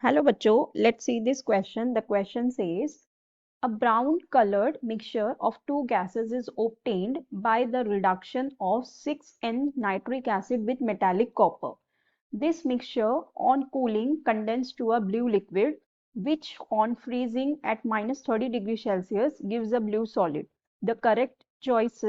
Hello bachcho, let's see this question. The question says, a brown colored mixture of two gases is obtained by the reduction of 6N nitric acid with metallic copper. This mixture on cooling condensed to a blue liquid, which on freezing at minus 30 degrees Celsius gives a blue solid. The correct choice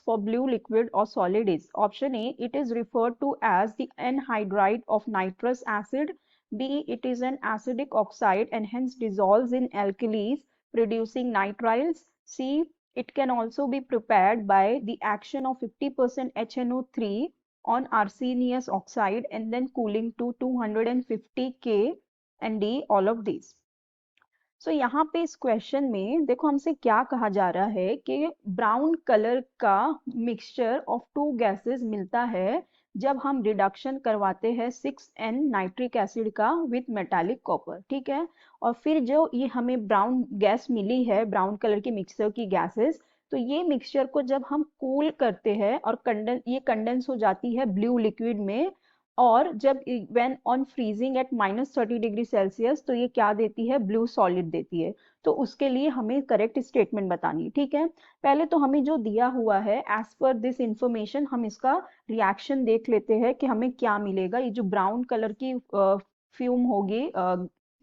for blue liquid or solid is option A. It is referred to as the anhydride of nitrous acid. B. It is an acidic oxide and hence dissolves in alkalis producing nitriles. C. It can also be prepared by the action of 50% HNO3 on arsenious oxide and then cooling to 250 K, and D all of these. सो यहाँ पे इस question में देखो हमसे क्या कहा जा रहा है कि ब्राउन कलर का मिक्सचर ऑफ टू गैसेस मिलता है जब हम रिडक्शन करवाते हैं 6N नाइट्रिक एसिड का विथ मेटालिक कॉपर, ठीक है। और फिर जो ये हमें ब्राउन गैस मिली है, ब्राउन कलर की मिक्सचर की गैसेस, तो ये मिक्सचर को जब हम कूल करते हैं और ये कंडेंस हो जाती है ब्लू लिक्विड में, और जब when on freezing at minus 30 degree Celsius तो ये क्या देती है, ब्लू सॉलिड देती है। तो उसके लिए हमें करेक्ट स्टेटमेंट बतानी है, ठीक है। पहले तो हमें जो दिया हुआ है एज पर दिस इंफॉर्मेशन हम इसका रिएक्शन देख लेते हैं कि हमें क्या मिलेगा। ये जो ब्राउन कलर की फ्यूम होगी,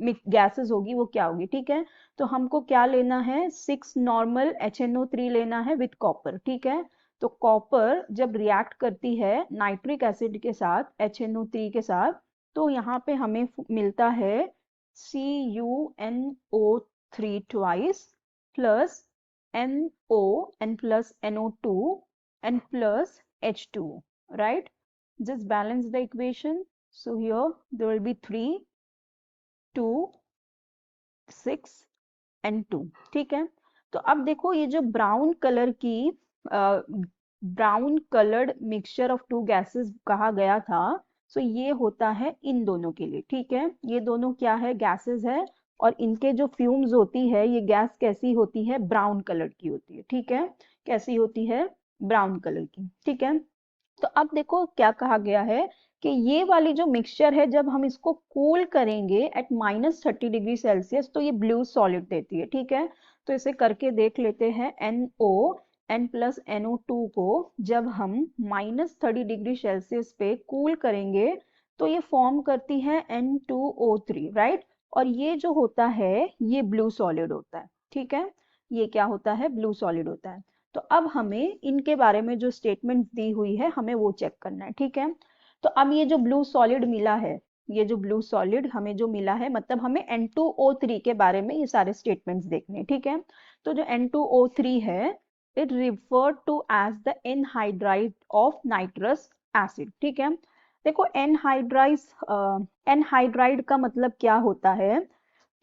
गैसेस होगी, वो क्या होगी, ठीक है। तो हमको क्या लेना है, 6 नॉर्मल HNO3 लेना है विथ कॉपर, ठीक है। तो कॉपर जब रिएक्ट करती है नाइट्रिक एसिड के साथ, HNO3 के साथ, तो यहाँ पे हमें मिलता है CuNO3 twice plus NO and plus NO2 and plus H2O, right? Just balance the equation. So here there will be 3, 2, 6 and 2, ठीक है। तो अब देखो ये जो ब्राउन कलर की brown coloured mixture of two gases कहा गया था, सो ये होता है इन दोनों के लिए, ठीक है। ये दोनों क्या है, गैसेस है, और इनके जो फ्यूम्स होती है, ये गैस कैसी होती है, ब्राउन कलर की होती है, ठीक है। कैसी होती है, ब्राउन कलर की, ठीक है। तो अब देखो क्या कहा गया है कि ये वाली जो मिक्सचर है जब हम इसको कूल करेंगे एट माइनस 30 डिग्री सेल्सियस तो ये ब्लू सॉलिड देती है, ठीक है। तो इसे करके देख लेते हैं। NO प्लस NO2 को जब हम माइनस 30 डिग्री सेल्सियस पे कूल करेंगे तो ये फॉर्म करती है N2O3, राइट। और ये जो होता है ये ब्लू सॉलिड होता है, ठीक है। ये क्या होता है, ब्लू सॉलिड होता है। तो अब हमें इनके बारे में जो स्टेटमेंट दी हुई है हमें वो चेक करना है, ठीक है। तो अब ये जो ब्लू सॉलिड मिला है, ये जो ब्लू सॉलिड हमें जो मिला है, मतलब हमें N2O3 के बारे में ये सारे स्टेटमेंट्स देखने हैं, ठीक है। तो जो N2O3 है, it refer to as the anhydride of nitrous acid, ठीक है। देखो एनहाइड्राइड का मतलब क्या होता है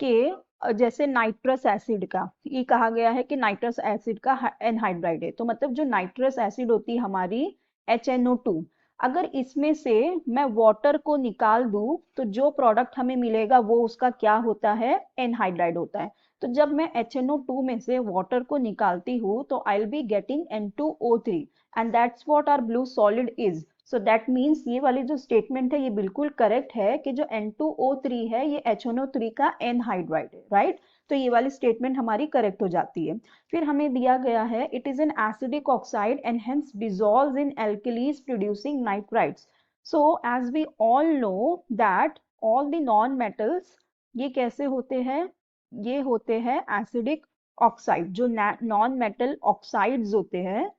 कि जैसे नाइट्रस एसिड का ये कहा गया है कि नाइट्रस एसिड का एनहाइड्राइड है, तो मतलब जो नाइट्रस एसिड होती है हमारी HNO2, अगर इसमें से मैं वाटर को निकाल दूं तो जो प्रोडक्ट हमें मिलेगा वो उसका क्या होता है, एनहाइड्राइड होता है। तो जब मैं HNO2 में से वाटर को निकालती हूँ तो I will be getting N2O3 and that's what our blue solid is. So that means ये वाली जो स्टेटमेंट है ये बिल्कुल करेक्ट है कि जो N2O3 है ये HNO3 का एनहाइड्राइड है, राइट। तो ये वाली स्टेटमेंट हमारी करेक्ट हो जाती है। फिर हमें दिया गया है it is an acidic oxide and hence dissolves in alkalies producing nitrides. So as we all know that all the non metals ये कैसे होते हैं, ये होते हैं एसिडिक ऑक्साइड। जो नॉन मेटल ऑक्साइड्स होते हैं,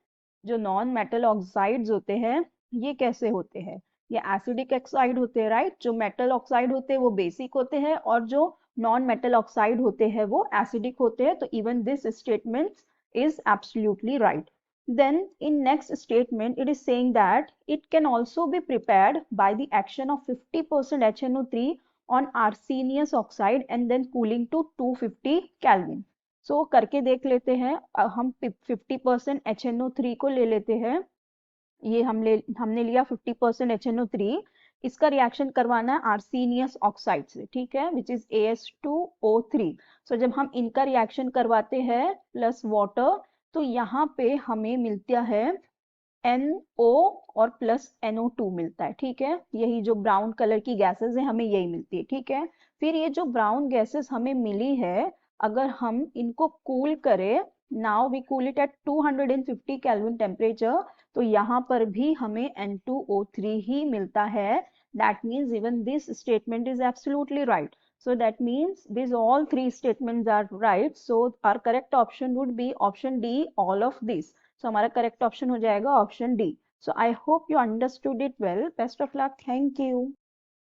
जो नॉन मेटल ऑक्साइड्स होते हैं, ये कैसे होते हैं, ये एसिडिक ऑक्साइड होते हैं, राइट। जो मेटल ऑक्साइड होते हैं वो बेसिक होते हैं और जो नॉन मेटल ऑक्साइड होते हैं वो एसिडिक होते हैं। तो even this statement is absolutely right. Then in next statement it is saying that it can also be prepared by the action of 50% HNO3 on arsenious oxide and then cooling to 250 Kelvin. So करके देख लेते हैं। हम 50% HNO3 को ले लेते हैं। ये हमने लिया 50% HNO3। इसका रिएक्शन करवाना है आर्सेनियस ऑक्साइड से, ठीक है, विच इज AS2O3। सो जब हम इनका रिएक्शन करवाते हैं प्लस वाटर तो यहाँ पे हमें मिलता है NO और प्लस NO2 मिलता है, ठीक है। यही जो ब्राउन कलर की गैसेस है हमें यही मिलती है, ठीक है। फिर ये जो ब्राउन गैसेस हमें मिली है, अगर हम इनको कूल करें, now we cool it at 250 kelvin temperature, तो यहाँ पर भी हमें N2O3 ही मिलता है। That means even this statement is absolutely right. So that means these all three statements are right. So our correct option would be option D, all of these. So हमारा correct option हो जाएगा option D. So I hope you understood it well. Best of luck. Thank you.